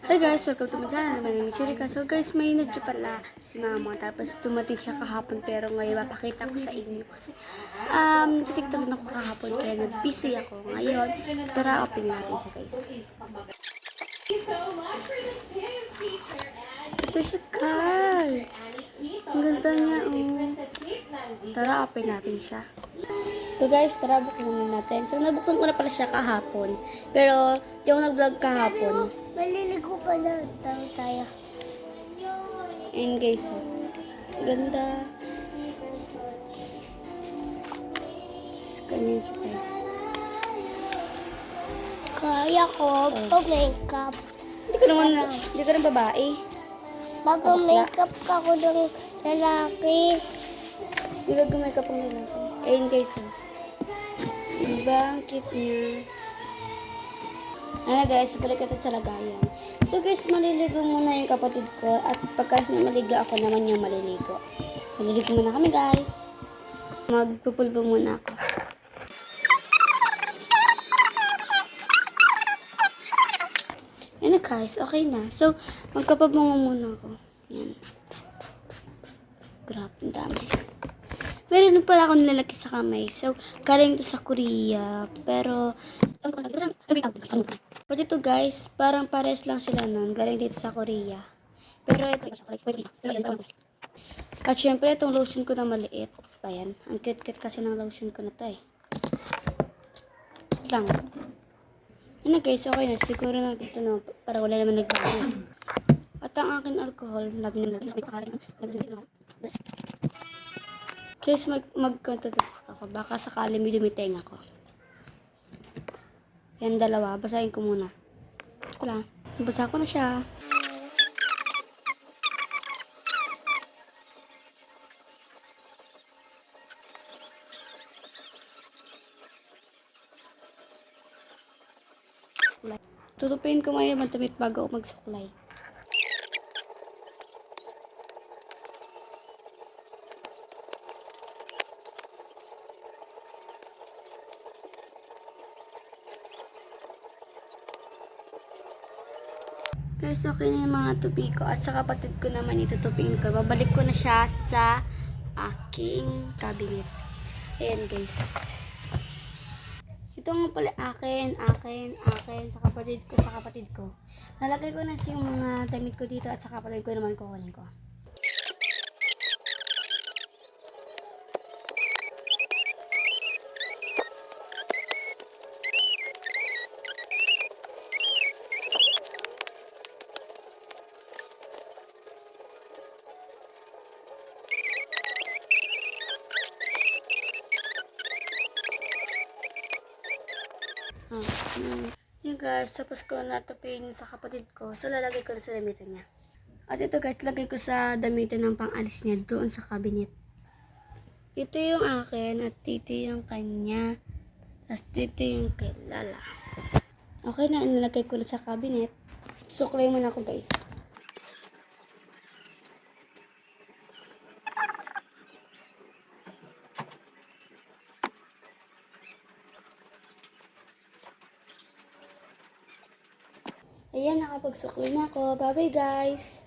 Hi guys, welcome to my channel. My name is Yurika. So guys, may inadyo pala si mama. Tapos dumating siya kahapon pero ngayon mapakita ko sa inyo. Kasi TikTok na ako kahapon kaya nag-busy ako. Ngayon, tara open natin siya guys. Ito siya guys. Ang ganda niya Tara open natin siya. So guys, tara buksan na natin. So nabuksan ko na pala siya kahapon. Pero di ako nag-vlog kahapon. Maliligo pala tayo. And guys, ganda. Ganyan siya guys. Kaya ko pag-makeup. Hindi ka rin babae. Mag-makeup ka ko ng lalaki. Hindi ka gumake-up ang lalaki. Ayun guys, diba ang cute niya. Ano guys, balik ito sa lagayan. So guys, maliligo muna yung kapatid ko. At pagkas na maligo, ako naman yung maliligo. Maliligo muna kami guys. Magpupulbo muna ako. Ano guys, okay na. So, magkapabungo muna ako. Yan. Grabe, ang dami. Meron pala akong nilalaki sa kamay. So, galing to sa Korea. Pero, but ito guys, parang pares lang sila nun. Galing dito sa Korea. Pero ito, at syempre, itong lotion ko na maliit. Ayan, ang cute-cute kasi ng lotion ko na to eh. Lang. Ano guys, okay na. Siguro na dito no, para wala naman nagbago. At ang aking alcohol, labi na lang. Guys, mag-contact ako. Baka sakali may dumiteng ako. Yan dalawa. Basahin ko muna. Wala. Basa ko na siya. Tutupin ko maya mantamit bago ako magsuklay. Guys, okay na yung mga tupi ko. At sa kapatid ko naman itutupin ko. Babalik ko na siya sa aking cabinet. Ayan guys. Ito nga pala akin, sa kapatid ko. Nalagay ko na yung mga damit ko dito at sa kapatid ko naman kukunin ko. Yun guys, tapos ko natupin sa kapatid ko. So, lalagay ko na sa damitan niya. At ito guys, lagay ko sa damitan ng pang-alis niya doon sa cabinet. Ito yung akin at dito yung kanya. Tapos dito yung kay Lala. Okay na, nilagay ko na sa cabinet. Suklay muna ako guys. Ayan, nakapagsukli na ako. Bye-bye guys!